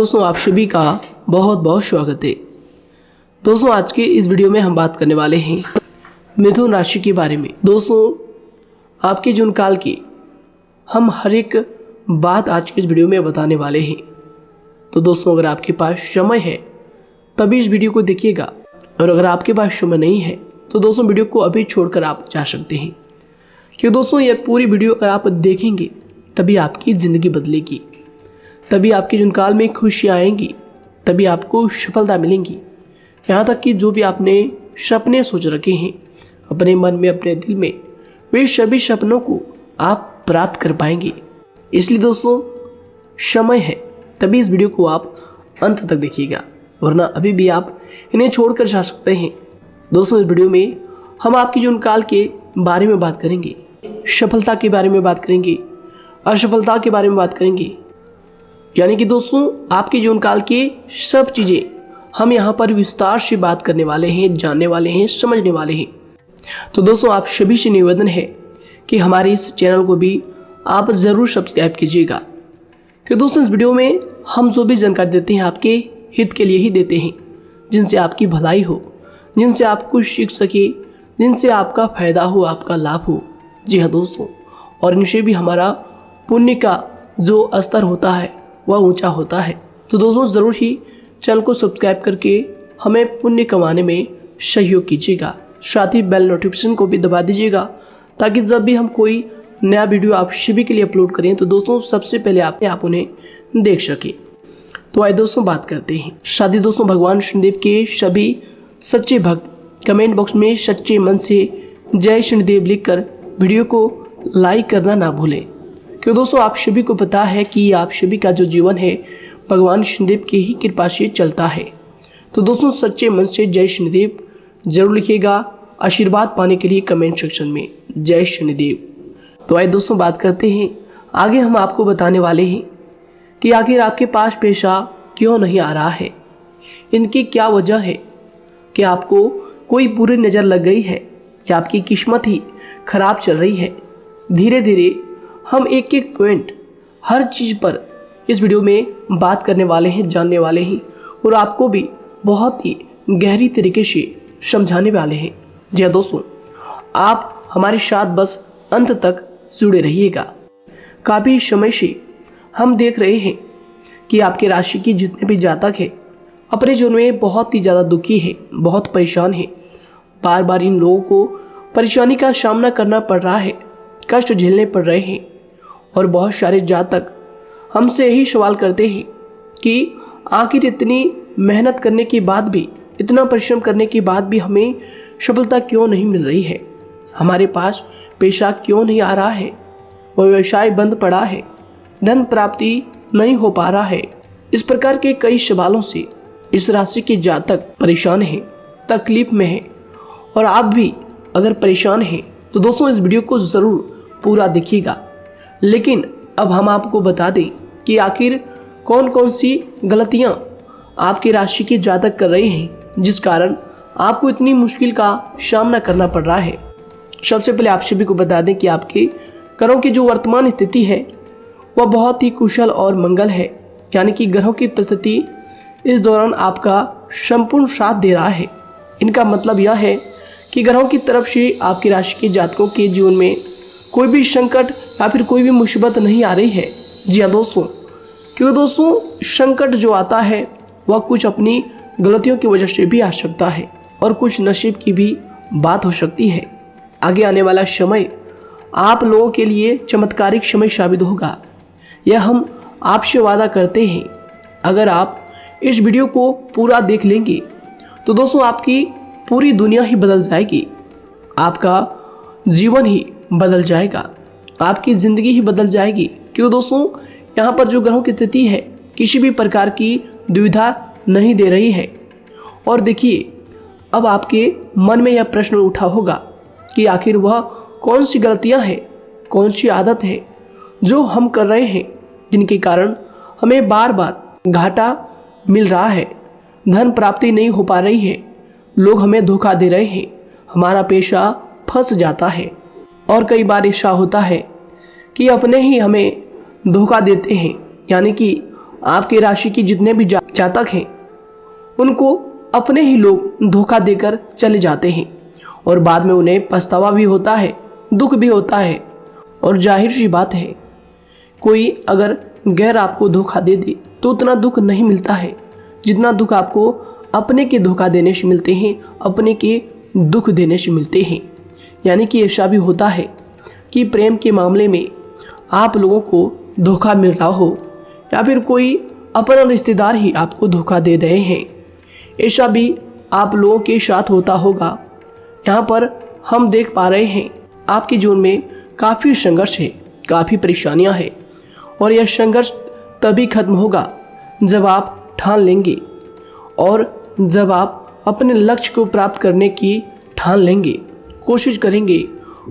दोस्तों, आप सभी का बहुत बहुत स्वागत है। दोस्तों, आज के इस वीडियो में हम बात करने वाले हैं मिथुन राशि के बारे में। दोस्तों, आपके जून काल की हम हर एक बात आज के इस वीडियो में बताने वाले हैं। तो दोस्तों, अगर आपके पास समय है तभी इस वीडियो को देखिएगा, और अगर आपके पास समय नहीं है तो दोस्तों वीडियो को अभी छोड़कर आप जा सकते हैं। क्योंकि दोस्तों, यह पूरी वीडियो अगर आप देखेंगे तभी आपकी ज़िंदगी बदलेगी, तभी आपके जीवन काल में खुशियाँ आएंगी, तभी आपको सफलता मिलेंगी। यहाँ तक कि जो भी आपने सपने सोच रखे हैं अपने मन में, अपने दिल में, वे सभी सपनों को आप प्राप्त कर पाएंगे। इसलिए दोस्तों, समय है तभी इस वीडियो को आप अंत तक देखिएगा, वरना अभी भी आप इन्हें छोड़कर जा सकते हैं। दोस्तों, इस वीडियो में हम आपके जीवन काल के बारे में बात करेंगे, सफलता के बारे में बात करेंगे, असफलता के बारे में बात करेंगे। यानी कि दोस्तों, आपके जीवन काल की सब चीज़ें हम यहाँ पर विस्तार से बात करने वाले हैं, जानने वाले हैं, समझने वाले हैं। तो दोस्तों, आप सभी से निवेदन है कि हमारे इस चैनल को भी आप ज़रूर सब्सक्राइब कीजिएगा। कि दोस्तों, इस वीडियो में हम जो भी जानकारी देते हैं आपके हित के लिए ही देते हैं, जिनसे आपकी भलाई हो, जिनसे आप कुछ सीख सके, जिनसे आपका फ़ायदा हो, आपका लाभ हो। जी हाँ दोस्तों, और इनसे भी हमारा पुण्य का जो स्तर होता है वह ऊंचा होता है। तो दोस्तों, ज़रूर ही चैनल को सब्सक्राइब करके हमें पुण्य कमाने में सहयोग कीजिएगा। साथ ही बेल नोटिफिकेशन को भी दबा दीजिएगा, ताकि जब भी हम कोई नया वीडियो आप सभी के लिए अपलोड करें तो दोस्तों सबसे पहले आप उन्हें देख सकें। तो आइए दोस्तों बात करते हैं। साथ ही दोस्तों, भगवान शनिदेव के सभी सच्चे भक्त कमेंट बॉक्स में सच्चे मन से जय शनिदेव लिखकर वीडियो को लाइक करना ना भूलें। क्योंकि दोस्तों, आप सभी को पता है कि आप सभी का जो जीवन है भगवान शनिदेव की ही कृपा से चलता है। तो दोस्तों, सच्चे मन से जय शनिदेव जरूर लिखिएगा, आशीर्वाद पाने के लिए कमेंट सेक्शन में जय शनिदेव। तो आइए दोस्तों बात करते हैं। आगे हम आपको बताने वाले हैं कि आखिर आपके पास पैसा क्यों नहीं आ रहा है, इनकी क्या वजह है। कि आपको कोई बुरी नज़र लग गई है या आपकी किस्मत ही खराब चल रही है। धीरे धीरे हम एक एक पॉइंट हर चीज़ पर इस वीडियो में बात करने वाले हैं, जानने वाले हैं, और आपको भी बहुत ही गहरी तरीके से समझाने वाले हैं। जी हाँ दोस्तों, आप हमारे साथ बस अंत तक जुड़े रहिएगा। काफ़ी समय से हम देख रहे हैं कि आपके राशि की जितने भी जातक हैं अपने जीवन में बहुत ही ज़्यादा दुखी है, बहुत परेशान है। बार बार इन लोगों को परेशानी का सामना करना पड़ रहा है, कष्ट झेलने पड़ रहे हैं। और बहुत सारे जातक हमसे यही सवाल करते हैं कि आखिर इतनी मेहनत करने के बाद भी, इतना परिश्रम करने के बाद भी हमें सफलता क्यों नहीं मिल रही है, हमारे पास पैसा क्यों नहीं आ रहा है, वह व्यवसाय बंद पड़ा है, धन प्राप्ति नहीं हो पा रहा है। इस प्रकार के कई सवालों से इस राशि के जातक परेशान हैं, तकलीफ में हैं। और आप भी अगर परेशान हैं तो दोस्तों इस वीडियो को ज़रूर पूरा देखिएगा। लेकिन अब हम आपको बता दें कि आखिर कौन कौन सी गलतियां आपकी राशि के जातक कर रहे हैं जिस कारण आपको इतनी मुश्किल का सामना करना पड़ रहा है। सबसे पहले आप सभी को बता दें कि आपके ग्रहों की जो वर्तमान स्थिति है वह बहुत ही कुशल और मंगल है। यानी कि ग्रहों की परिस्थिति इस दौरान आपका संपूर्ण साथ दे रहा है। इनका मतलब यह है कि ग्रहों की तरफ से आपकी राशि के जातकों के जीवन में कोई भी संकट या फिर कोई भी मुसीबत नहीं आ रही है। जी हाँ दोस्तों, क्योंकि दोस्तों संकट जो आता है वह कुछ अपनी गलतियों की वजह से भी आ सकता है, और कुछ नसीब की भी बात हो सकती है। आगे आने वाला समय आप लोगों के लिए चमत्कारिक समय साबित होगा, यह हम आपसे वादा करते हैं। अगर आप इस वीडियो को पूरा देख लेंगे तो दोस्तों आपकी पूरी दुनिया ही बदल जाएगी, आपका जीवन ही बदल जाएगा, आपकी ज़िंदगी ही बदल जाएगी। क्यों दोस्तों, यहाँ पर जो ग्रहों की स्थिति है किसी भी प्रकार की दुविधा नहीं दे रही है। और देखिए, अब आपके मन में यह प्रश्न उठा होगा कि आखिर वह कौन सी गलतियाँ हैं, कौन सी आदत है जो हम कर रहे हैं जिनके कारण हमें बार बार घाटा मिल रहा है, धन प्राप्ति नहीं हो पा रही है, लोग हमें धोखा दे रहे हैं, हमारा पैसा फंस जाता है। और कई बार ऐसा होता है कि अपने ही हमें धोखा देते हैं, यानी कि आपके राशि के जितने भी जातक हैं उनको अपने ही लोग धोखा देकर चले जाते हैं और बाद में उन्हें पछतावा भी होता है, दुख भी होता है। और जाहिर सी बात है, कोई अगर गैर आपको धोखा दे दे तो उतना दुख नहीं मिलता है जितना दुख आपको अपने के धोखा देने से मिलते हैं, अपने के दुख देने से मिलते हैं। यानी कि ऐसा भी होता है कि प्रेम के मामले में आप लोगों को धोखा मिल रहा हो या फिर कोई अपना रिश्तेदार ही आपको धोखा दे रहे हैं, ऐसा भी आप लोगों के साथ होता होगा। यहाँ पर हम देख पा रहे हैं आपके जीवन में काफ़ी संघर्ष है, काफ़ी परेशानियाँ हैं और यह संघर्ष तभी खत्म होगा जब आप ठान लेंगे और जब आप अपने लक्ष्य को प्राप्त करने की ठान लेंगे, कोशिश करेंगे।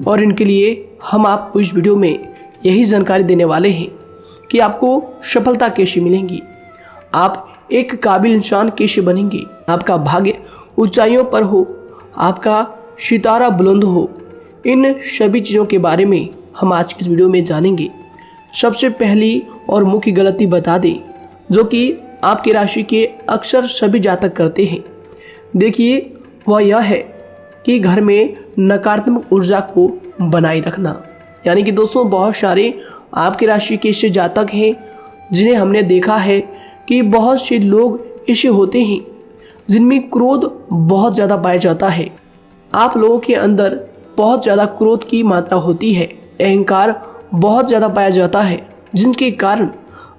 और इनके लिए हम आपको इस वीडियो में यही जानकारी देने वाले हैं कि आपको सफलता कैसे मिलेंगी, आप एक काबिल इंसान कैसे बनेंगे, आपका भाग्य ऊंचाइयों पर हो, आपका सितारा बुलंद हो। इन सभी चीज़ों के बारे में हम आज की इस वीडियो में जानेंगे। सबसे पहली और मुख्य गलती बता दें जो कि आपकी राशि के अक्सर सभी जातक करते हैं, देखिए वह यह है कि घर में नकारात्मक ऊर्जा को बनाए रखना। यानी कि दोस्तों, बहुत सारे आपकी राशि के ऐसे जातक हैं जिन्हें हमने देखा है कि बहुत से लोग ऐसे होते हैं जिनमें क्रोध बहुत ज़्यादा पाया जाता है। आप लोगों के अंदर बहुत ज़्यादा क्रोध की मात्रा होती है, अहंकार बहुत ज़्यादा पाया जाता है, जिनके कारण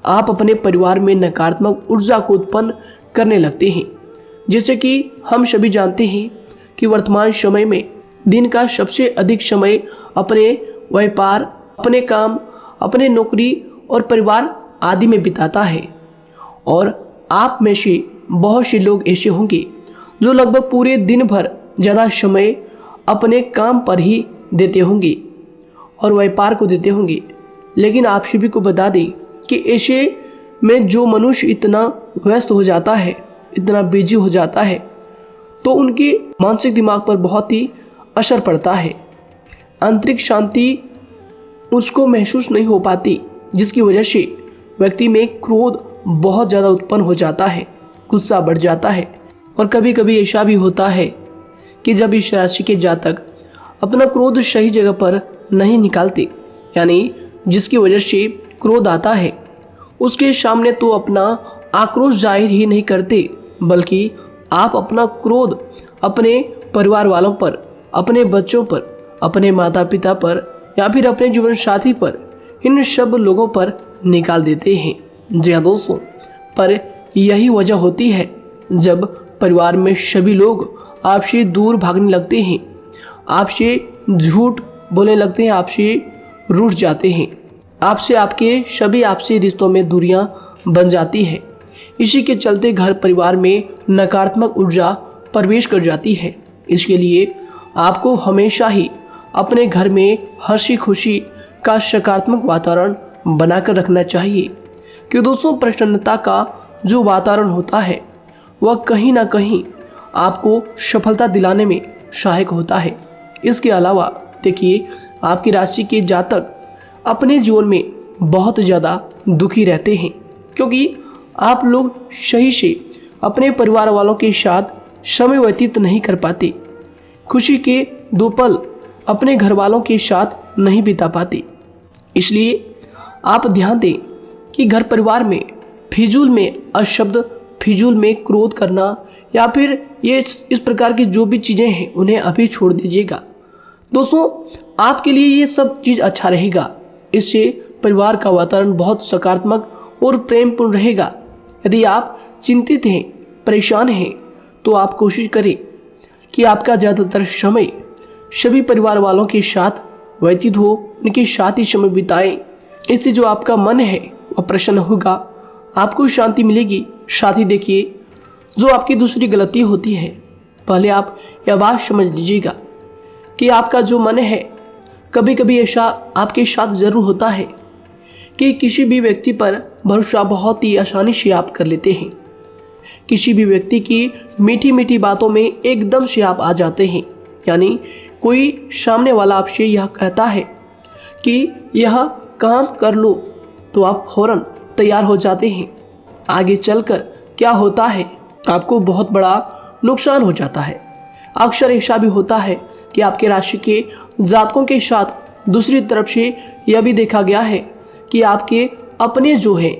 आप अपने परिवार में नकारात्मक ऊर्जा को उत्पन्न करने लगते हैं। जैसे कि हम सभी जानते हैं कि वर्तमान समय में दिन का सबसे अधिक समय अपने व्यापार, अपने काम, अपने नौकरी और परिवार आदि में बिताता है। और आप में से बहुत से लोग ऐसे होंगे जो लगभग पूरे दिन भर ज़्यादा समय अपने काम पर ही देते होंगे और व्यापार को देते होंगे। लेकिन आप सभी को बता दें कि ऐसे में जो मनुष्य इतना व्यस्त हो जाता है, इतना बिजी हो जाता है, तो उनके मानसिक दिमाग पर बहुत ही असर पड़ता है। आंतरिक शांति उसको महसूस नहीं हो पाती, जिसकी वजह से व्यक्ति में क्रोध बहुत ज़्यादा उत्पन्न हो जाता है, गुस्सा बढ़ जाता है। और कभी कभी ऐसा भी होता है कि जब इस राशि के जातक अपना क्रोध सही जगह पर नहीं निकालते, यानी जिसकी वजह से क्रोध आता है, उसके सामने तो अपना आक्रोश जाहिर ही नहीं करते, बल्कि आप अपना क्रोध अपने परिवार वालों पर, अपने बच्चों पर, अपने माता पिता पर या फिर अपने जीवन साथी पर, इन सब लोगों पर निकाल देते हैं। जी हाँ दोस्तों, पर यही वजह होती है जब परिवार में सभी लोग आपसे दूर भागने लगते हैं, आपसे झूठ बोलने लगते हैं, आपसे रूठ जाते हैं, आपसे आपके सभी आपसी रिश्तों में दूरियां बन जाती है। इसी के चलते घर परिवार में नकारात्मक ऊर्जा प्रवेश कर जाती है। इसके लिए आपको हमेशा ही अपने घर में हंसी खुशी का सकारात्मक वातावरण बनाकर रखना चाहिए। कि दोस्तों, प्रसन्नता का जो वातावरण होता है वह कहीं ना कहीं आपको सफलता दिलाने में सहायक होता है। इसके अलावा देखिए, आपकी राशि के जातक अपने जीवन में बहुत ज़्यादा दुखी रहते हैं, क्योंकि आप लोग सही से अपने परिवार वालों के साथ समय व्यतीत नहीं कर पाते, खुशी के दो पल अपने घर वालों के साथ नहीं बिता पाते। इसलिए आप ध्यान दें कि घर परिवार में फिजूल में अशब्द, फिजूल में क्रोध करना या फिर ये इस प्रकार की जो भी चीज़ें हैं उन्हें अभी छोड़ दीजिएगा। दोस्तों, आपके लिए ये सब चीज़ अच्छा रहेगा। इससे परिवार का वातावरण बहुत सकारात्मक और प्रेमपूर्ण रहेगा। यदि आप चिंतित हैं, परेशान हैं, तो आप कोशिश करें कि आपका ज़्यादातर समय सभी परिवार वालों के साथ व्यतीत हो, उनके साथ ही समय बिताएं। इससे जो आपका मन है वह प्रसन्न होगा, आपको शांति मिलेगी। साथ ही देखिए, जो आपकी दूसरी गलती होती है, पहले आप यह बात समझ लीजिएगा कि आपका जो मन है, कभी कभी ऐसा आपके साथ ज़रूर होता है कि किसी भी व्यक्ति पर भरोसा बहुत ही आसानी से आप कर लेते हैं। किसी भी व्यक्ति की मीठी मीठी बातों में एकदम से आप आ जाते हैं। यानी कोई सामने वाला आपसे यह कहता है कि यह काम कर लो, तो आप फौरन तैयार हो जाते हैं आगे चलकर क्या होता है, आपको बहुत बड़ा नुकसान हो जाता है। अक्सर ऐसा भी होता है कि आपके राशि के जातकों के साथ दूसरी तरफ से यह भी देखा गया है कि आपके अपने जो हैं,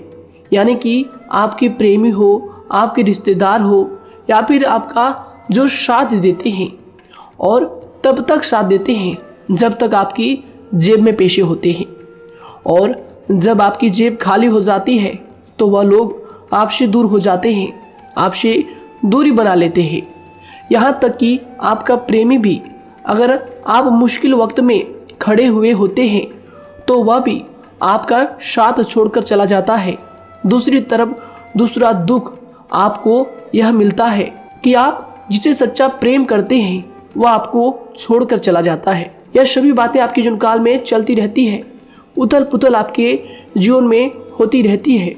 यानी कि आपके प्रेमी हो, आपके रिश्तेदार हो, या फिर आपका जो साथ देते हैं और तब तक साथ देते हैं जब तक आपकी जेब में पैसे होते हैं, और जब आपकी जेब खाली हो जाती है तो वह लोग आपसे दूर हो जाते हैं, आपसे दूरी बना लेते हैं। यहाँ तक कि आपका प्रेमी भी, अगर आप मुश्किल वक्त में खड़े हुए होते हैं तो वह भी आपका साथ छोड़कर चला जाता है। दूसरी तरफ दूसरा दुख आपको यह मिलता है कि आप जिसे सच्चा प्रेम करते हैं वह आपको छोड़कर चला जाता है। यह सभी बातें आपके जीवन काल में चलती रहती है। उथल पुथल आपके जीवन में होती रहती है।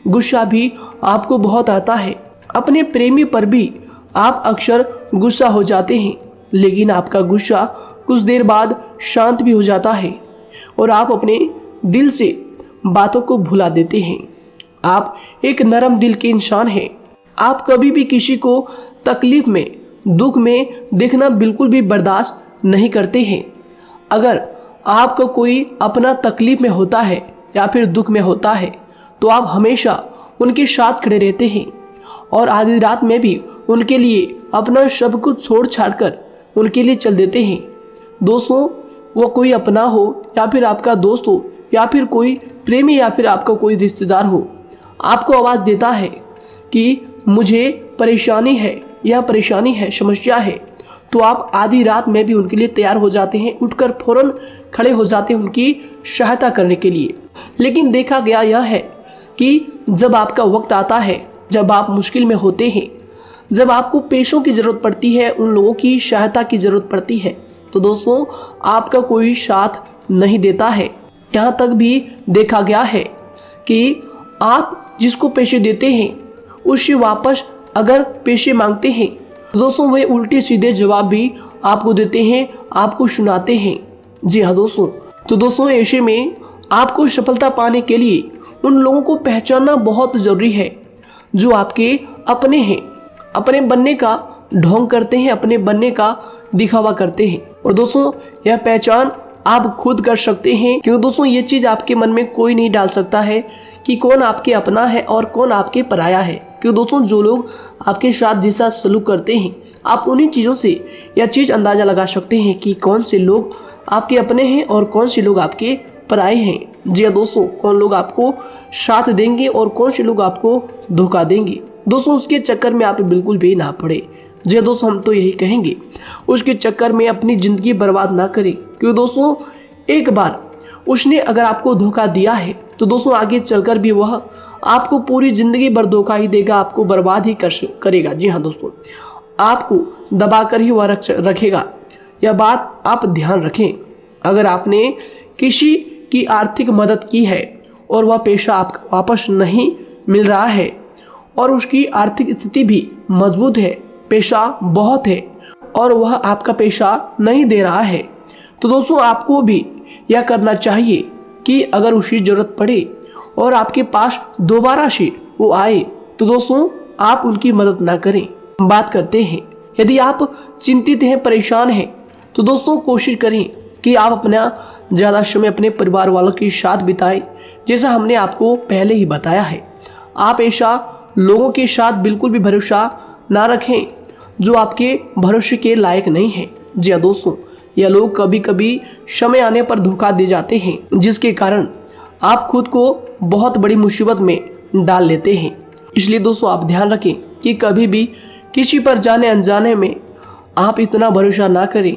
गुस्सा भी आपको बहुत आता है। अपने प्रेमी पर भी आप अक्सर गुस्सा हो जाते हैं, लेकिन आपका गुस्सा कुछ देर बाद शांत भी हो जाता है और आप अपने दिल से बातों को भुला देते हैं। आप एक नरम दिल के इंसान हैं। आप कभी भी किसी को तकलीफ में, दुख में देखना बिल्कुल भी बर्दाश्त नहीं करते हैं। अगर आपको कोई अपना तकलीफ में होता है या फिर दुख में होता है तो आप हमेशा उनके साथ खड़े रहते हैं और आधी रात में भी उनके लिए अपना सब कुछ छोड़ छाड़ कर उनके लिए चल देते हैं। दोस्तों, वो कोई अपना हो या फिर आपका दोस्त हो या फिर कोई प्रेमी या फिर आपका कोई रिश्तेदार हो, आपको आवाज़ देता है कि मुझे परेशानी है, यह परेशानी है, समस्या है, तो आप आधी रात में भी उनके लिए तैयार हो जाते हैं, उठकर फौरन खड़े हो जाते हैं उनकी सहायता करने के लिए। लेकिन देखा गया यह है कि जब आपका वक्त आता है, जब आप मुश्किल में होते हैं, जब आपको पैसों की ज़रूरत पड़ती है, उन लोगों की सहायता की ज़रूरत पड़ती है, तो दोस्तों आपका कोई साथ नहीं देता है। यहाँ तक भी देखा गया है कि आप जिसको पैसे देते हैं उससे वापस अगर पैसे मांगते हैं तो दोस्तों वे उल्टे सीधे जवाब भी आपको देते हैं, आपको सुनाते हैं। जी हाँ दोस्तों, तो दोस्तों ऐसे में आपको सफलता पाने के लिए उन लोगों को पहचानना बहुत ज़रूरी है जो आपके अपने हैं, अपने बनने का ढोंग करते हैं, अपने बनने का दिखावा करते हैं। और दोस्तों यह पहचान आप खुद कर सकते हैं, क्योंकि दोस्तों ये चीज़ आपके मन में कोई नहीं डाल सकता है कि कौन आपके अपना है और कौन आपके पराया है। क्योंकि दोस्तों जो लोग आपके साथ जैसा सलूक करते हैं, आप उन्हीं चीज़ों से यह चीज़ अंदाज़ा लगा सकते हैं कि कौन से लोग आपके अपने हैं और कौन से लोग आपके पराए हैं। जी हाँ दोस्तों, कौन लोग आपको साथ देंगे और कौन से लोग आपको धोखा देंगे। दोस्तों उसके चक्कर में आप बिल्कुल भी ना पड़े। जी हाँ दोस्तों, हम तो यही कहेंगे उसके चक्कर में अपनी ज़िंदगी बर्बाद ना करें, क्योंकि दोस्तों एक बार उसने अगर आपको धोखा दिया है तो दोस्तों आगे चलकर भी वह आपको पूरी ज़िंदगी भर धोखा ही देगा, आपको बर्बाद ही करेगा। जी हाँ दोस्तों, आपको दबा कर ही वह रखेगा। यह बात आप ध्यान रखें। अगर आपने किसी की आर्थिक मदद की है और वह पैसा आपको वापस नहीं मिल रहा है और उसकी आर्थिक स्थिति भी मजबूत है, पैसा बहुत है और वह आपका पैसा नहीं दे रहा है, तो दोस्तों आपको भी यह करना चाहिए कि अगर उसकी ज़रूरत पड़े और आपके पास दोबारा से वो आए तो दोस्तों आप उनकी मदद ना करें। बात करते हैं, यदि आप चिंतित हैं, परेशान हैं, तो दोस्तों कोशिश करें कि आप अपना ज़्यादा समय अपने परिवार वालों के साथ बिताएं, जैसा हमने आपको पहले ही बताया है। आप ऐसा लोगों के साथ बिल्कुल भी भरोसा ना रखें जो आपके भरोसे के लायक नहीं है। जी हाँ दोस्तों, यह लोग कभी कभी समय आने पर धोखा दे जाते हैं, जिसके कारण आप खुद को बहुत बड़ी मुसीबत में डाल लेते हैं। इसलिए दोस्तों आप ध्यान रखें कि कभी भी किसी पर जाने अनजाने में आप इतना भरोसा ना करें,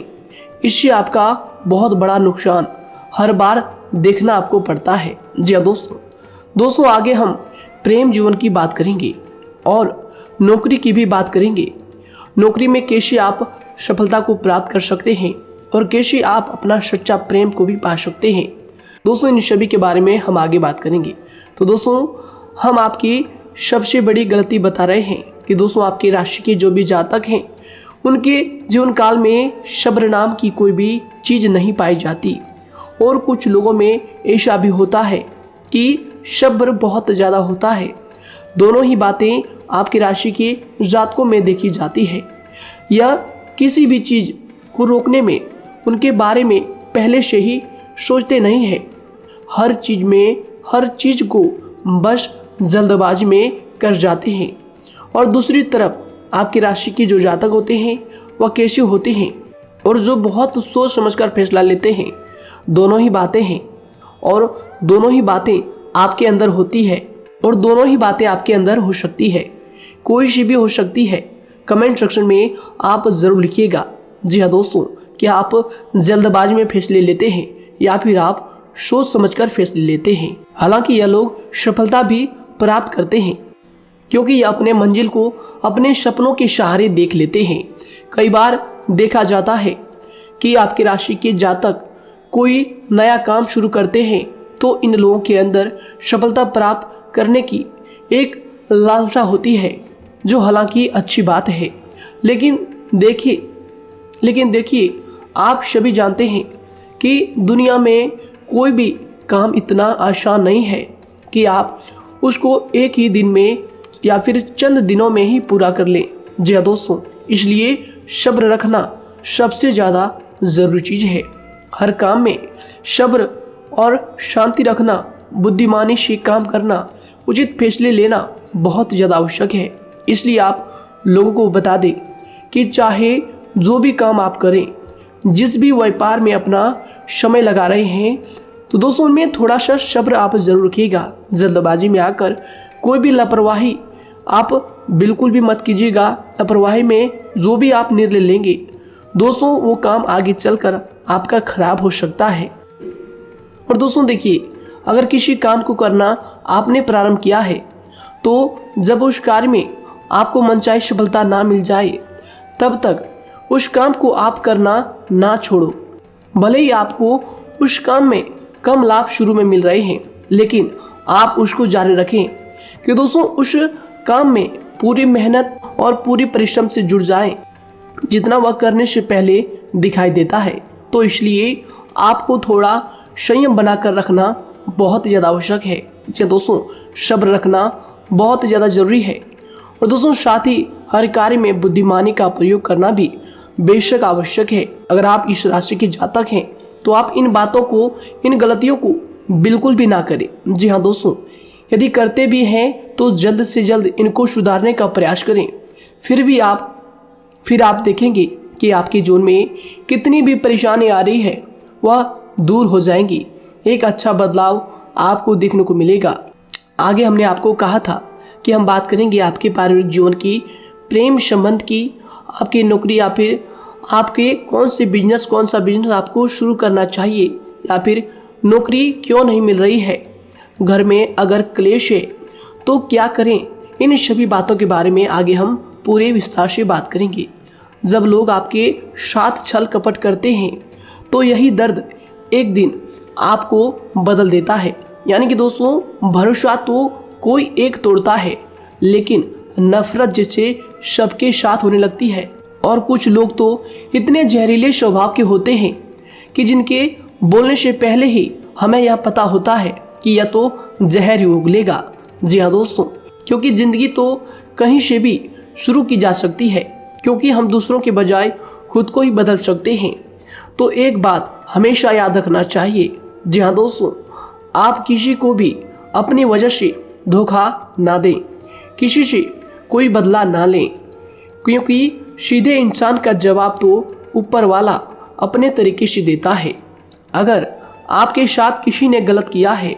इससे आपका बहुत बड़ा नुकसान हर बार देखना आपको पड़ता है। जी हाँ दोस्तों आगे हम प्रेम जीवन की बात करेंगे और नौकरी की भी बात करेंगे। नौकरी में कैसे आप सफलता को प्राप्त कर सकते हैं और कैसे आप अपना सच्चा प्रेम को भी पा सकते हैं। दोस्तों इन सभी के बारे में हम आगे बात करेंगे। तो दोस्तों हम आपकी सबसे बड़ी गलती बता रहे हैं कि दोस्तों आपकी राशि के जो भी जातक हैं उनके जीवन काल में सब्र नाम की कोई भी चीज़ नहीं पाई जाती, और कुछ लोगों में ऐसा भी होता है कि सब्र बहुत ज़्यादा होता है, दोनों ही बातें आपकी राशि के जातकों में देखी जाती है। या किसी भी चीज़ को रोकने में उनके बारे में पहले से ही सोचते नहीं हैं। हर चीज़ को बस जल्दबाजी में कर जाते हैं। और दूसरी तरफ आपकी राशि के जो जातक होते हैं वह कैसे होते हैं और जो बहुत सोच समझकर फैसला लेते हैं। दोनों ही बातें हैं और दोनों ही बातें आपके अंदर होती है और दोनों ही बातें आपके अंदर हो सकती है। कोई सी भी हो सकती है। कमेंट सेक्शन में आप ज़रूर लिखिएगा। जी हाँ दोस्तों, क्या आप जल्दबाजी में फैसले लेते हैं या फिर आप सोच समझकर फैसले लेते हैं। हालांकि यह लोग सफलता भी प्राप्त करते हैं क्योंकि यह अपने मंजिल को अपने सपनों के सहारे देख लेते हैं। कई बार देखा जाता है कि आपकी राशि के जातक कोई नया काम शुरू करते हैं तो इन लोगों के अंदर सफलता प्राप्त करने की एक लालसा होती है, जो हालांकि अच्छी बात है। लेकिन देखिए आप सभी जानते हैं कि दुनिया में कोई भी काम इतना आसान नहीं है कि आप उसको एक ही दिन में या फिर चंद दिनों में ही पूरा कर लें। जी हाँ दोस्तों, इसलिए सब्र रखना सबसे ज़्यादा ज़रूरी चीज़ है। हर काम में सब्र और शांति रखना, बुद्धिमानी से काम करना, उचित फैसले लेना बहुत ज़्यादा आवश्यक है। इसलिए आप लोगों को बता दें कि चाहे जो भी काम आप करें, जिस भी व्यापार में अपना समय लगा रहे हैं, तो दोस्तों उनमें थोड़ा सा सब्र आप ज़रूर रखिएगा। जल्दबाजी में आकर कोई भी लापरवाही आप बिल्कुल भी मत कीजिएगा। लापरवाही में जो भी आप निर्णय लेंगे दोस्तों, वो काम आगे चलकर आपका खराब हो सकता है। और दोस्तों देखिए, अगर किसी काम को करना आपने प्रारंभ किया है तो जब उस कार्य में आपको मनचाही सफलता ना मिल जाए तब तक उस काम को आप करना ना छोड़ो। भले ही आपको उस काम में कम लाभ शुरू में मिल रहे हैं, लेकिन आप उसको जारी रखें कि दोस्तों उस काम में पूरी मेहनत और पूरी परिश्रम से जुड़ जाएं, जितना वह करने से पहले दिखाई देता है। तो इसलिए आपको थोड़ा संयम बनाकर रखना बहुत ज़्यादा आवश्यक है। जी दोस्तों, सब्र रखना बहुत ज़्यादा ज़रूरी है। और दोस्तों साथ ही हर कार्य में बुद्धिमानी का प्रयोग करना भी बेशक आवश्यक है। अगर आप इस राशि के जातक हैं तो आप इन बातों को, इन गलतियों को बिल्कुल भी ना करें। जी हाँ दोस्तों, यदि करते भी हैं तो जल्द से जल्द इनको सुधारने का प्रयास करें। फिर आप देखेंगे कि आपके जीवन में कितनी भी परेशानी आ रही है वह दूर हो जाएंगी। एक अच्छा बदलाव आपको देखने को मिलेगा। आगे हमने आपको कहा था कि हम बात करेंगे आपके पारिवारिक जीवन की, प्रेम संबंध की, आपकी नौकरी या फिर आपके कौन सा बिजनेस आपको शुरू करना चाहिए या फिर नौकरी क्यों नहीं मिल रही है, घर में अगर क्लेश है तो क्या करें। इन सभी बातों के बारे में आगे हम पूरे विस्तार से बात करेंगे। जब लोग आपके साथ छल कपट करते हैं तो यही दर्द एक दिन आपको बदल देता है। यानी कि दोस्तों, भरोसा तो कोई एक तोड़ता है, लेकिन नफरत जैसे सबके साथ होने लगती है। और कुछ लोग तो इतने जहरीले स्वभाव के होते हैं कि जिनके बोलने से पहले ही हमें यह पता होता है कि यह तो जहर ही उगलेगा। जी हाँ दोस्तों, क्योंकि ज़िंदगी तो कहीं से भी शुरू की जा सकती है, क्योंकि हम दूसरों के बजाय खुद को ही बदल सकते हैं। तो एक बात हमेशा याद रखना चाहिए। जी हाँ दोस्तों, आप किसी को भी अपनी वजह से धोखा ना दें, किसी से कोई बदला ना लें, क्योंकि सीधे इंसान का जवाब तो ऊपर वाला अपने तरीके से देता है। अगर आपके साथ किसी ने गलत किया है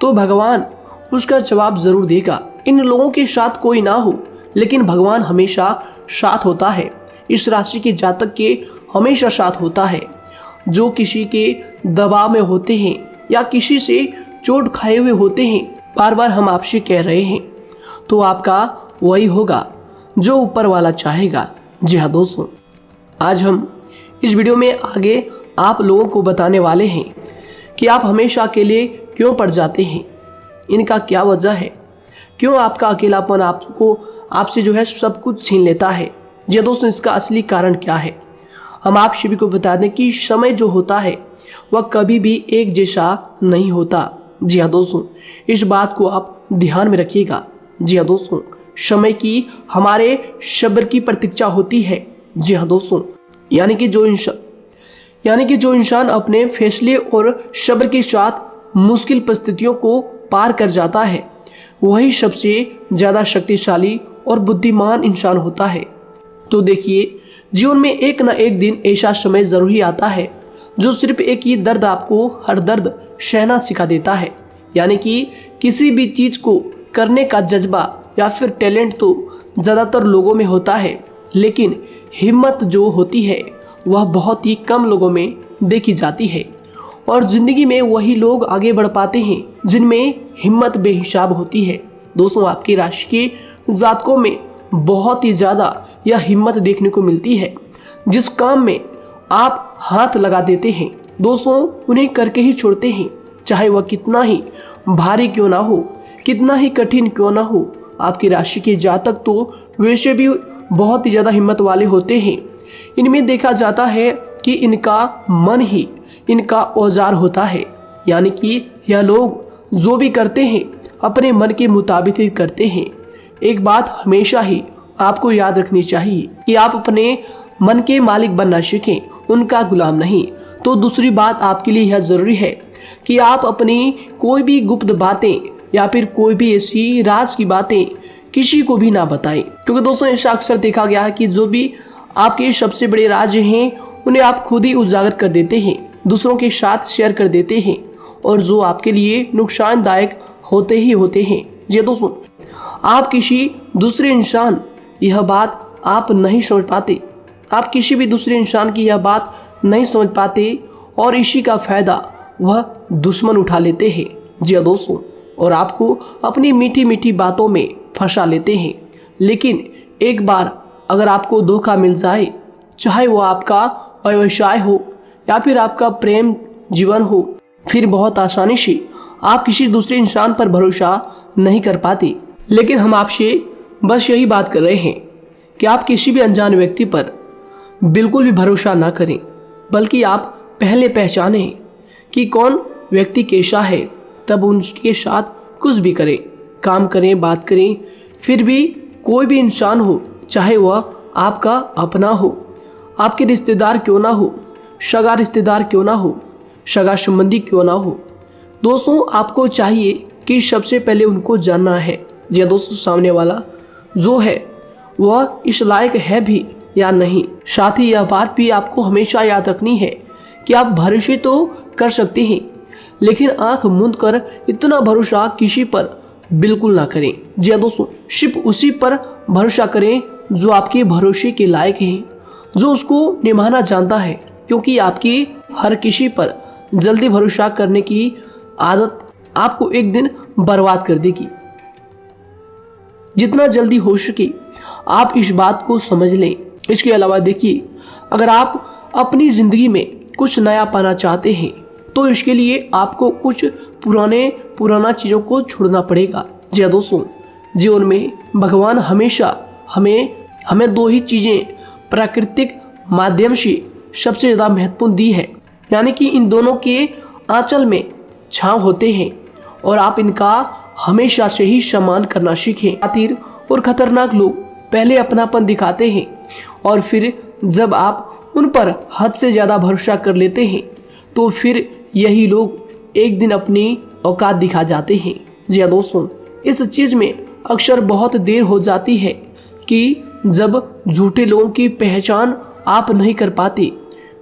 तो भगवान उसका जवाब ज़रूर देगा। इन लोगों के साथ कोई ना हो, लेकिन भगवान हमेशा साथ होता है। इस राशि के जातक के हमेशा साथ होता है। जो किसी के दबाव में होते हैं या किसी से चोट खाए हुए होते हैं, बार बार हम आपसे कह रहे हैं, तो आपका वही होगा जो ऊपर वाला चाहेगा। जी हाँ दोस्तों, आज हम इस वीडियो में आगे आप लोगों को बताने वाले हैं कि आप हमेशा अकेले क्यों पड़ जाते हैं, इनका क्या वजह है, क्यों आपका अकेलापन आपसे जो है सब कुछ छीन लेता है। जी हाँ दोस्तों, इसका असली कारण क्या है हम आप सभी को बता दें कि समय जो होता है वह कभी भी एक जैसा नहीं होता। जी हाँ दोस्तों, इस बात को आप ध्यान में रखिएगा। जी हाँ दोस्तों, समय की हमारे सब्र की प्रतीक्षा होती है। जी हाँ दोस्तों, यानी कि जो इंसान अपने फैसले और सब्र के साथ मुश्किल परिस्थितियों को पार कर जाता है, वही सबसे ज़्यादा शक्तिशाली और बुद्धिमान इंसान होता है। तो देखिए, जीवन में एक ना एक दिन ऐसा समय ज़रूर ही आता है जो सिर्फ एक ही दर्द आपको हर दर्द सहना सिखा देता है। यानी कि किसी भी चीज़ को करने का जज्बा या फिर टैलेंट तो ज़्यादातर लोगों में होता है, लेकिन हिम्मत जो होती है वह बहुत ही कम लोगों में देखी जाती है। और ज़िंदगी में वही लोग आगे बढ़ पाते हैं जिनमें हिम्मत बेहिसाब होती है। दोस्तों, आपकी राशि के जातकों में बहुत ही ज़्यादा यह हिम्मत देखने को मिलती है। जिस काम में आप हाथ लगा देते हैं दोस्तों, उन्हें करके ही छोड़ते हैं, चाहे वह कितना ही भारी क्यों ना हो, कितना ही कठिन क्यों ना हो। आपकी राशि के जातक तो वैसे भी बहुत ही ज़्यादा हिम्मत वाले होते हैं। इनमें देखा जाता है कि इनका मन ही इनका औजार होता है। यानी कि यह लोग जो भी करते हैं अपने मन के मुताबिक ही करते हैं। एक बात हमेशा ही आपको याद रखनी चाहिए कि आप अपने मन के मालिक बनना सीखें, उनका गुलाम नहीं। तो दूसरी बात आपके लिए यह ज़रूरी है कि आप अपनी कोई भी गुप्त बातें या फिर कोई भी ऐसी राज की बातें किसी को भी ना बताएं, क्योंकि दोस्तों ऐसा अक्सर देखा गया है कि जो भी आपके सबसे बड़े राज हैं उन्हें आप खुद ही उजागर कर देते हैं, दूसरों के साथ शेयर कर देते हैं, और जो आपके लिए नुकसानदायक होते ही होते हैं। जी दोस्तों, आप किसी दूसरे इंसान यह बात आप नहीं समझ पाते, आप किसी भी दूसरे इंसान की यह बात नहीं समझ पाते, और इसी का फ़ायदा वह दुश्मन उठा लेते हैं। जी दोस्तों, और आपको अपनी मीठी मीठी बातों में फंसा लेते हैं। लेकिन एक बार अगर आपको धोखा मिल जाए, चाहे वो आपका व्यवसाय हो या फिर आपका प्रेम जीवन हो, फिर बहुत आसानी से आप किसी दूसरे इंसान पर भरोसा नहीं कर पाते। लेकिन हम आपसे बस यही बात कर रहे हैं कि आप किसी भी अनजान व्यक्ति पर बिल्कुल भी भरोसा ना करें, बल्कि आप पहले पहचानें कि कौन व्यक्ति कैसा है, तब उनके साथ कुछ भी करें, काम करें, बात करें। फिर भी कोई भी इंसान हो, चाहे वह आपका अपना हो, आपके रिश्तेदार क्यों ना हो, सगा रिश्तेदार क्यों ना हो, सगा संबंधी क्यों ना हो, दोस्तों आपको चाहिए कि सबसे पहले उनको जानना है जी दोस्तों, सामने वाला जो है वह इस लायक है भी या नहीं। साथ ही यह बात भी आपको हमेशा याद रखनी है कि आप भरोसे तो कर सकते हैं, लेकिन आंख मूंद कर इतना भरोसा किसी पर बिल्कुल ना करें। जी दोस्तों, सिर्फ उसी पर भरोसा करें जो आपके भरोसे के लायक है, जो उसको निभाना जानता है, क्योंकि आपकी हर किसी पर जल्दी भरोसा करने की आदत आपको एक दिन बर्बाद कर देगी। जितना जल्दी हो सके आप इस बात को समझ लें। इसके अलावा देखिए, अगर आप अपनी ज़िंदगी में कुछ नया पाना चाहते हैं तो इसके लिए आपको कुछ पुराना चीज़ों को छोड़ना पड़ेगा। जी दोस्तों, जीवन में भगवान हमेशा हमें दो ही चीज़ें प्राकृतिक माध्यम से सबसे ज़्यादा महत्वपूर्ण दी है, यानी कि इन दोनों के आंचल में छांव होते हैं और आप इनका हमेशा से ही सम्मान करना सीखें। शातिर और खतरनाक लोग पहले अपनापन दिखाते हैं और फिर जब आप उन पर हद से ज़्यादा भरोसा कर लेते हैं तो फिर यही लोग एक दिन अपनी औकात दिखा जाते हैं। जी हाँ दोस्तों, इस चीज़ में अक्सर बहुत देर हो जाती है कि जब झूठे लोगों की पहचान आप नहीं कर पाते।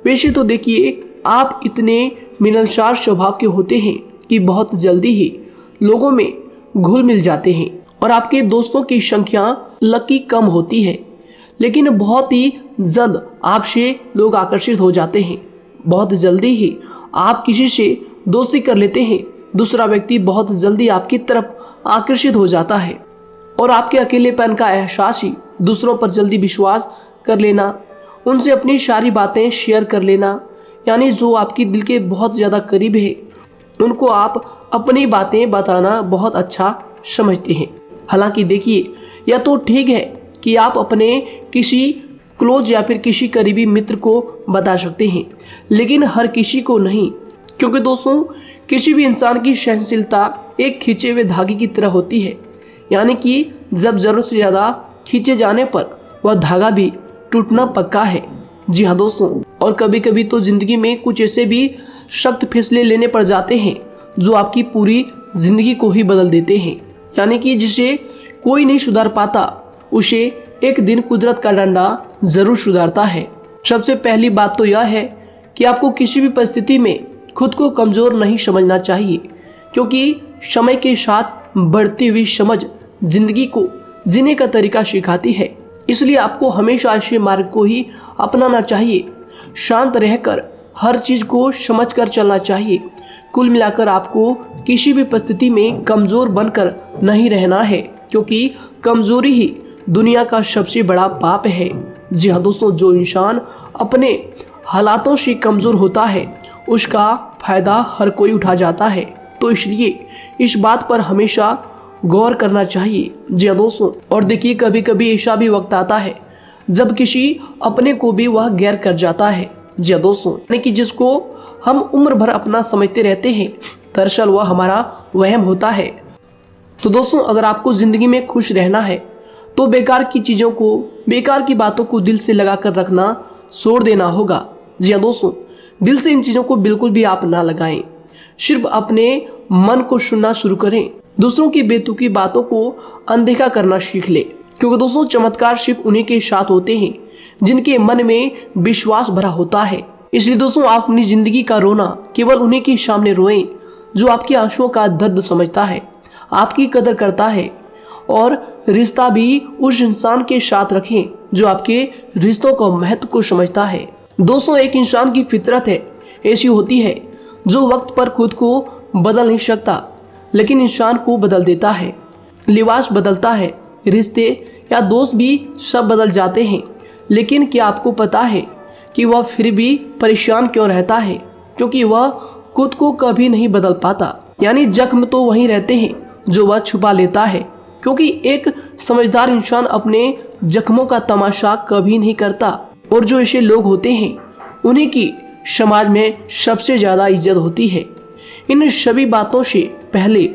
वैसे तो देखिए, आप इतने मिलनसार स्वभाव के होते हैं कि बहुत जल्दी ही लोगों में घुल मिल जाते हैं और आपके दोस्तों की संख्या लकी कम होती है, लेकिन बहुत ही जल्द आपसे लोग आकर्षित हो जाते हैं। बहुत जल्दी ही आप किसी से दोस्ती कर लेते हैं, दूसरा व्यक्ति बहुत जल्दी आपकी तरफ आकर्षित हो जाता है और आपके अकेलेपन का एहसास ही दूसरों पर जल्दी विश्वास कर लेना, उनसे अपनी सारी बातें शेयर कर लेना, यानी जो आपकी दिल के बहुत ज़्यादा करीब है उनको आप अपनी बातें बताना बहुत अच्छा समझते हैं। हालांकि देखिए, यह तो ठीक है कि आप अपने किसी क्लोज या फिर किसी करीबी मित्र को बता सकते हैं, लेकिन हर किसी को नहीं, क्योंकि दोस्तों किसी भी इंसान की सहनशीलता एक खींचे हुए धागे की तरह होती है। यानी कि जब जरूरत से ज़्यादा खींचे जाने पर वह धागा भी टूटना पक्का है। जी हाँ दोस्तों, और कभी कभी तो ज़िंदगी में कुछ ऐसे भी सख्त फैसले लेने पड़ जाते हैं जो आपकी पूरी ज़िंदगी को ही बदल देते हैं। यानी कि जिसे कोई नहीं सुधार पाता उसे एक दिन कुदरत का डंडा ज़रूर सुधारता है। सबसे पहली बात तो यह है कि आपको किसी भी परिस्थिति में खुद को कमज़ोर नहीं समझना चाहिए, क्योंकि समय के साथ बढ़ती हुई समझ जिंदगी को जीने का तरीका सिखाती है। इसलिए आपको हमेशा ऐसे मार्ग को ही अपनाना चाहिए। शांत रहकर हर चीज़ को समझकर चलना चाहिए। कुल मिलाकर आपको किसी भी परिस्थिति में कमज़ोर बनकर नहीं रहना है, क्योंकि कमज़ोरी ही दुनिया का सबसे बड़ा पाप है। जी हाँ दोस्तों, जो इंसान अपने हालातों से कमज़ोर होता है उसका फ़ायदा हर कोई उठा जाता है। तो इसलिए इस बात पर हमेशा गौर करना चाहिए। जी हाँ दोस्तों, और देखिए कभी कभी ऐसा भी वक्त आता है जब किसी अपने को भी वह गैर कर जाता है। जी हाँ दोस्तों, यानी कि जिसको हम उम्र भर अपना समझते रहते हैं, दरअसल वह हमारा वहम होता है। तो दोस्तों, अगर आपको ज़िंदगी में खुश रहना है तो बेकार की चीज़ों को, बेकार की बातों को दिल से लगा कर रखना छोड़ देना होगा। जी हाँ दोस्तों, दिल से इन चीज़ों को बिल्कुल भी आप ना लगाएं। सिर्फ अपने मन को सुनना शुरू करें। दूसरों की बेतुकी बातों को अनदेखा करना सीख ले, क्योंकि दोस्तों चमत्कार सिर्फ उन्हीं के साथ होते हैं जिनके मन में विश्वास भरा होता है। इसलिए दोस्तों, आप अपनी जिंदगी का रोना केवल उन्हीं के सामने रोएं जो आपके आंसुओं का दर्द समझता है, आपकी कदर करता है, और रिश्ता भी उस इंसान के साथ रखें जो आपके रिश्तों का महत्व को समझता है। दोस्तों, एक इंसान की फितरत है ऐसी होती है जो वक्त पर खुद को बदल नहीं सकता, लेकिन इंसान को बदल देता है। लिबास बदलता है, रिश्ते या दोस्त भी सब बदल जाते हैं, लेकिन क्या आपको पता है कि वह फिर भी परेशान क्यों रहता है? क्योंकि वह खुद को कभी नहीं बदल पाता। यानी जख्म तो वहीं रहते हैं जो वह छुपा लेता है, क्योंकि एक समझदार इंसान अपने जख्मों का तमाशा कभी नहीं करता, और जो ऐसे लोग होते हैं उन्हीं की समाज में सबसे ज़्यादा इज्जत होती है। इन सभी बातों से पहले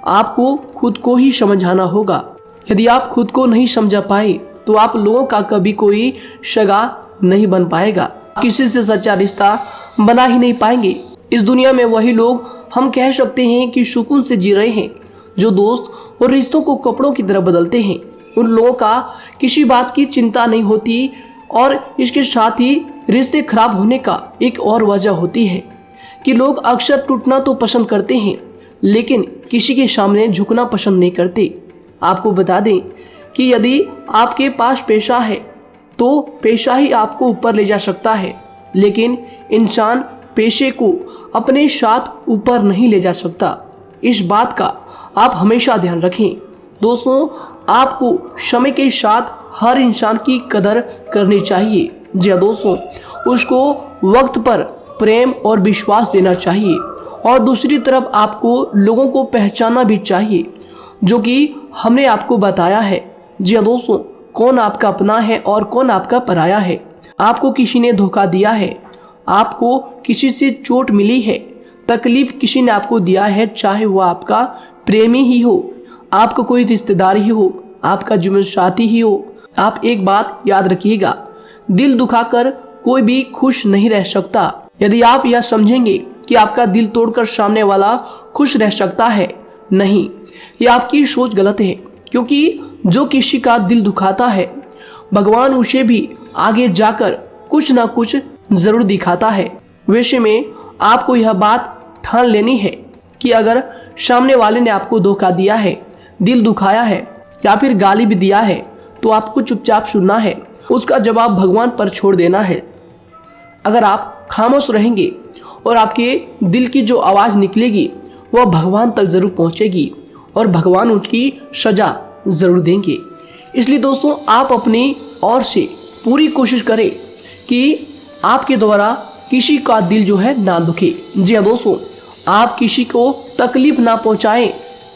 आपको खुद को ही समझाना होगा। यदि आप खुद को नहीं समझा पाए तो आप लोगों का कभी कोई सगा नहीं बन पाएगा, किसी से सच्चा रिश्ता बना ही नहीं पाएंगे। इस दुनिया में वही लोग हम कह सकते हैं कि सुकून से जी रहे हैं जो दोस्त और रिश्तों को कपड़ों की तरह बदलते हैं। उन लोगों का किसी बात की चिंता नहीं होती, और इसके साथ ही रिश्ते खराब होने का एक और वजह होती है कि लोग अक्सर टूटना तो पसंद करते हैं, लेकिन किसी के सामने झुकना पसंद नहीं करते। आपको बता दें कि यदि आपके पास पैसा है तो पैसा ही आपको ऊपर ले जा सकता है, लेकिन इंसान पैसे को अपने साथ ऊपर नहीं ले जा सकता। इस बात का आप हमेशा ध्यान रखें। दोस्तों, आपको समय के साथ हर इंसान की कदर करनी चाहिए। जी हाँ दोस्तों, उसको वक्त पर प्रेम और विश्वास देना चाहिए, और दूसरी तरफ आपको लोगों को पहचानना भी चाहिए जो कि हमने आपको बताया है। जी हाँ दोस्तों, कौन आपका अपना है और कौन आपका पराया है। आपको किसी ने धोखा दिया है, आपको किसी से चोट मिली है, तकलीफ किसी ने आपको दिया है, चाहे वो आपका प्रेमी ही हो, आपका कोई रिश्तेदार ही हो, आपका जीवन साथी ही हो। आप एक बात याद रखिएगा, दिल दुखाकर कोई भी खुश नहीं रह सकता। यदि आप यह समझेंगे कि आपका दिल तोड़कर सामने वाला खुश रह सकता है, नहीं, यह आपकी सोच गलत है, क्योंकि जो किसी का दिल दुखाता है भगवान उसे भी आगे जाकर कुछ ना कुछ जरूर दिखाता है। वैसे में आपको यह बात ठान लेनी है कि अगर सामने वाले ने आपको धोखा दिया है, दिल दुखाया है या फिर गाली भी दिया है, तो आपको चुपचाप सुनना है, उसका जवाब भगवान पर छोड़ देना है। अगर आप खामोश रहेंगे और आपके दिल की जो आवाज़ निकलेगी वह भगवान तक ज़रूर पहुंचेगी, और भगवान उसकी सज़ा ज़रूर देंगे। इसलिए दोस्तों, आप अपनी ओर से पूरी कोशिश करें कि आपके द्वारा किसी का दिल जो है ना दुखे। जी हाँ दोस्तों, आप किसी को तकलीफ ना पहुंचाएं,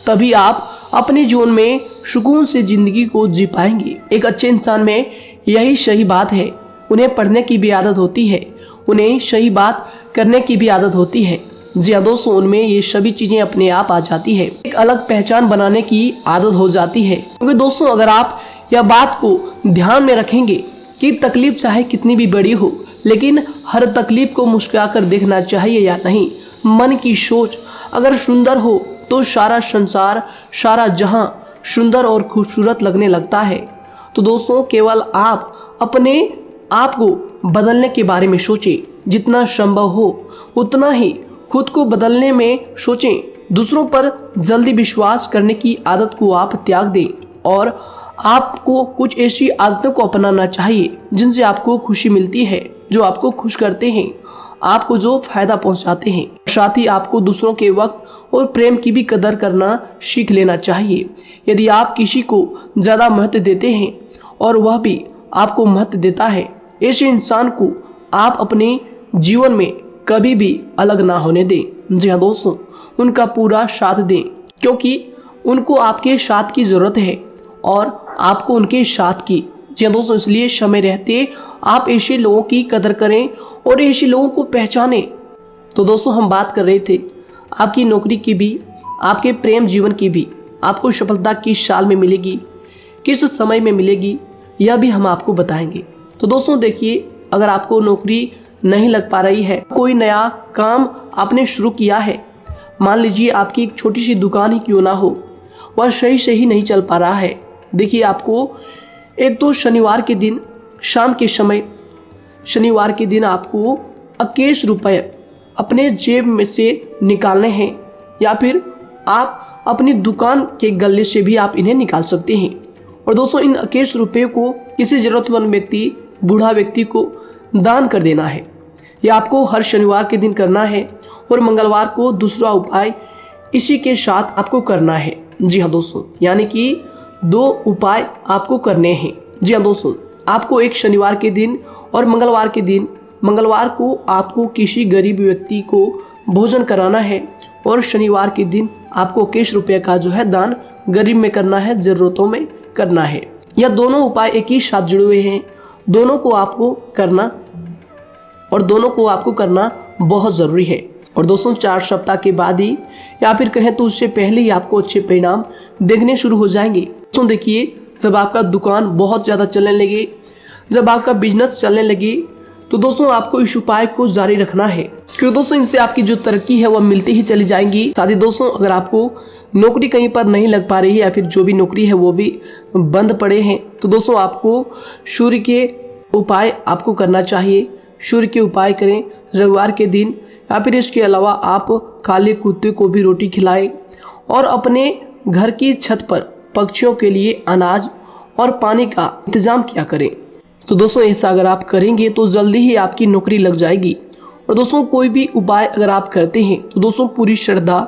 तभी आप अपने जीवन में सुकून से ज़िंदगी को जी पाएंगे। एक अच्छे इंसान में यही सही बात है। उन्हें पढ़ने की भी आदत होती है, उन्हें सही बात करने की भी आदत होती है, जी हाँ दोस्तों, उनमें ये सभी चीजें अपने आप आ जाती है। एक अलग पहचान बनाने की आदत हो जाती है। क्योंकि दोस्तों अगर आप यह बात को ध्यान में रखेंगे कि तकलीफ चाहे कितनी भी बड़ी हो, लेकिन हर तकलीफ को मुस्कुराकर देखना चाहिए या नहीं। मन की सोच अगर सुंदर हो तो सारा संसार, सारा जहां सुंदर और खूबसूरत लगने लगता है। तो दोस्तों केवल आप अपने आप को बदलने के बारे में सोचें, जितना संभव हो उतना ही खुद को बदलने में सोचें। दूसरों पर जल्दी विश्वास करने की आदत को आप त्याग दें और आपको कुछ ऐसी आदतों को अपनाना चाहिए जिनसे आपको खुशी मिलती है, जो आपको खुश करते हैं, आपको जो फायदा पहुंचाते हैं। साथ ही आपको दूसरों के वक्त और प्रेम की भी कदर करना सीख लेना चाहिए। यदि आप किसी को ज़्यादा महत्व देते हैं और वह भी आपको महत्व देता है, ऐसे इंसान को आप अपने जीवन में कभी भी अलग ना होने दें। जी हाँ दोस्तों, उनका पूरा साथ दें, क्योंकि उनको आपके साथ की ज़रूरत है और आपको उनके साथ की। जी हाँ दोस्तों, इसलिए समय रहते आप ऐसे लोगों की कदर करें और ऐसे लोगों को पहचानें। तो दोस्तों हम बात कर रहे थे आपकी नौकरी की भी, आपके प्रेम जीवन की भी। आपको सफलता किस साल में मिलेगी, किस समय में मिलेगी, यह भी हम आपको बताएंगे। तो दोस्तों देखिए, अगर आपको नौकरी नहीं लग पा रही है, कोई नया काम आपने शुरू किया है, मान लीजिए आपकी एक छोटी सी दुकान ही क्यों ना हो, वह सही से ही नहीं चल पा रहा है। देखिए आपको एक तो शनिवार के दिन शाम के समय, शनिवार के दिन आपको 21 रुपये अपने जेब में से निकालने हैं, या फिर आप अपनी दुकान के गले से भी आप इन्हें निकाल सकते हैं। और दोस्तों इन 21 रुपये को किसी ज़रूरतमंद व्यक्ति, बूढ़ा व्यक्ति को दान कर देना है। यह आपको हर शनिवार के दिन करना है और मंगलवार को दूसरा उपाय इसी के साथ आपको करना है। जी हाँ दोस्तों, यानी कि 2 उपाय आपको करने हैं। जी हाँ दोस्तों, आपको एक शनिवार के दिन और मंगलवार के दिन, मंगलवार को आपको किसी गरीब व्यक्ति को भोजन कराना है और शनिवार के दिन आपको 21 रुपये का जो है दान गरीब में करना है, ज़रूरतों में करना है। यह दोनों उपाय एक ही साथ जुड़े हुए हैं, दोनों को आपको करना और दोनों को आपको करना बहुत ज़रूरी है। और दोस्तों 4 सप्ताह के बाद ही, या फिर कहें तो उससे पहले ही आपको अच्छे परिणाम देखने शुरू हो जाएंगे। दोस्तों देखिए, जब आपका दुकान बहुत ज़्यादा चलने लगे, जब आपका बिजनेस चलने लगे, तो दोस्तों आपको इस उपाय को जारी रखना है, क्योंकि दोस्तों इनसे आपकी जो तरक्की है वह मिलती ही चली जाएंगी। साथ ही दोस्तों अगर आपको नौकरी कहीं पर नहीं लग पा रही है, या फिर जो भी नौकरी है वो भी बंद पड़े हैं, तो दोस्तों आपको सूर्य के उपाय आपको करना चाहिए। सूर्य के उपाय करें रविवार के दिन, या फिर इसके अलावा आप काले कुत्ते को भी रोटी खिलाएं और अपने घर की छत पर पक्षियों के लिए अनाज और पानी का इंतजाम किया करें। तो दोस्तों ऐसा अगर आप करेंगे तो जल्दी ही आपकी नौकरी लग जाएगी। और दोस्तों कोई भी उपाय अगर आप करते हैं तो दोस्तों पूरी श्रद्धा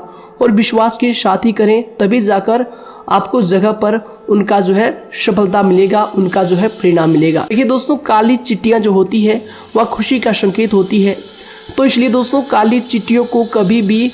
और विश्वास के साथ ही करें, तभी जाकर आपको जगह पर उनका जो है सफलता मिलेगा, उनका जो है परिणाम मिलेगा। देखिए दोस्तों, काली चिट्टियाँ जो होती है वह खुशी का संकेत होती है, तो इसलिए दोस्तों काली चिट्टियों को कभी भी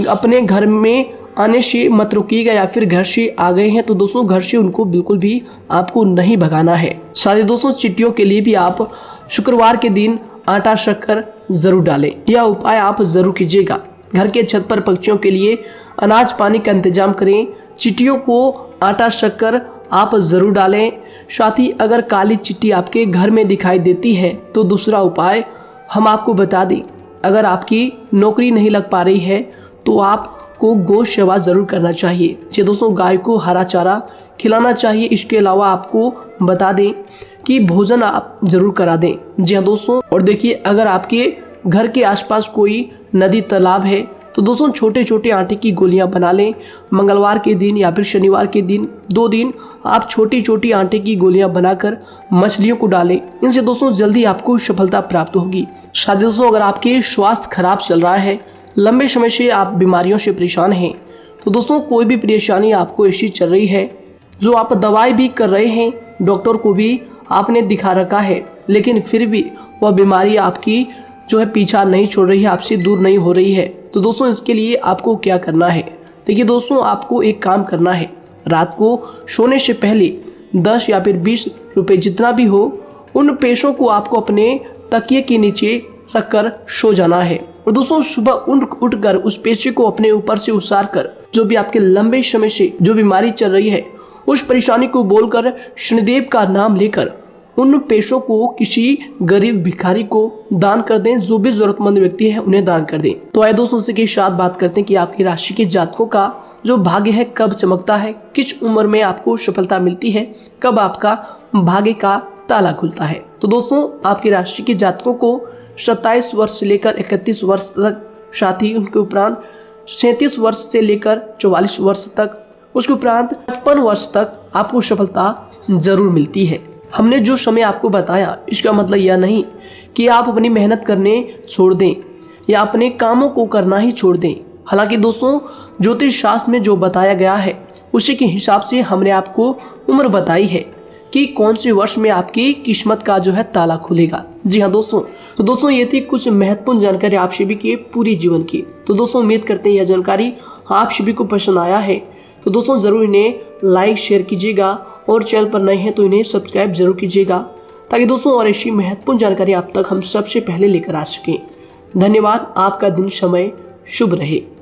अपने घर में आने से मत रोकिएगा, या फिर घर से आ गए हैं तो दोस्तों घर से उनको बिल्कुल भी आपको नहीं भगाना है। साथ ही दोस्तों चिट्टियों के लिए भी आप शुक्रवार के दिन आटा शक्कर जरूर डालें, यह उपाय आप जरूर कीजिएगा। घर के छत पर पक्षियों के लिए अनाज पानी का इंतजाम करें, चिट्टियों को आटा शक्कर आप जरूर डालें। साथ ही अगर काली चिट्टी आपके घर में दिखाई देती है तो दूसरा उपाय हम आपको बता दें, अगर आपकी नौकरी नहीं लग पा रही है तो आपको गौ सेवा जरूर करना चाहिए। जी दोस्तों, गाय को हरा चारा खिलाना चाहिए। इसके अलावा आपको बता दें कि भोजन आप जरूर करा दें। जी हाँ दोस्तों, और देखिए अगर आपके घर के आसपास कोई नदी तालाब है तो दोस्तों छोटे छोटे आटे की गोलियां बना लें। मंगलवार के दिन या फिर शनिवार के दिन 2 दिन आप छोटी छोटी आटे की गोलियां बनाकर मछलियों को डालें। इनसे दोस्तों जल्दी आपको सफलता प्राप्त होगी। साथ ही दोस्तों अगर आपके स्वास्थ्य खराब चल रहा है, लंबे समय से आप बीमारियों से परेशान हैं, तो दोस्तों कोई भी परेशानी आपको ऐसी चल रही है जो आप दवाई भी कर रहे हैं, डॉक्टर को भी आपने दिखा रखा है, लेकिन फिर भी वह बीमारी आपकी जो है पीछा नहीं छोड़ रही है, आपसे दूर नहीं हो रही है, तो दोस्तों इसके लिए आपको क्या करना है। देखिए दोस्तों, आपको एक काम करना है, रात को सोने से पहले 10 या फिर 20 रुपए जितना भी हो, उन पैसों को आपको अपने तकिए के नीचे रखकर सो जाना है। और दोस्तों सुबह उठकर उस पेशे को अपने ऊपर से उतार कर जो भी आपके लंबे समय से जो बीमारी चल रही है उस परेशानी को बोलकर शनिदेव का नाम लेकर उन पेशों को किसी गरीब भिखारी को दान कर दें। जो भी जरूरतमंद व्यक्ति है उन्हें दान कर दें। तो आइए दोस्तों उसी के साथ बात करते हैं कि आपकी राशि के जातकों का जो भाग्य है कब चमकता है, किस उम्र में आपको सफलता मिलती है, कब आपका भाग्य का ताला खुलता है। तो दोस्तों आपकी राशि के जातकों को 27 वर्ष से लेकर 31 वर्ष तक, साथ ही उनके उपरांत 37 वर्ष से लेकर 44 वर्ष तक, उसके उपरांत 55 वर्ष तक आपको सफलता जरूर मिलती है। हमने जो समय आपको बताया इसका मतलब यह नहीं कि आप अपनी मेहनत करने छोड़ दें या अपने कामों को करना ही छोड़ दें। हालांकि दोस्तों ज्योतिष शास्त्र में जो बताया गया है उसी के हिसाब से हमने आपको उम्र बताई है कि कौन से वर्ष में आपकी किस्मत का जो है ताला खुलेगा। जी हाँ दोस्तों, तो दोस्तों ये थी कुछ महत्वपूर्ण जानकारी आप सभी की पूरी जीवन की। तो दोस्तों उम्मीद करते हैं यह जानकारी आप सभी को पसंद आया है। तो दोस्तों जरूर इन्हें लाइक शेयर कीजिएगा और चैनल पर नए हैं तो इन्हें सब्सक्राइब जरूर कीजिएगा ताकि दोस्तों और ऐसी महत्वपूर्ण जानकारी आप तक हम सबसे पहले लेकर आ सकें। धन्यवाद। आपका दिन समय शुभ रहे।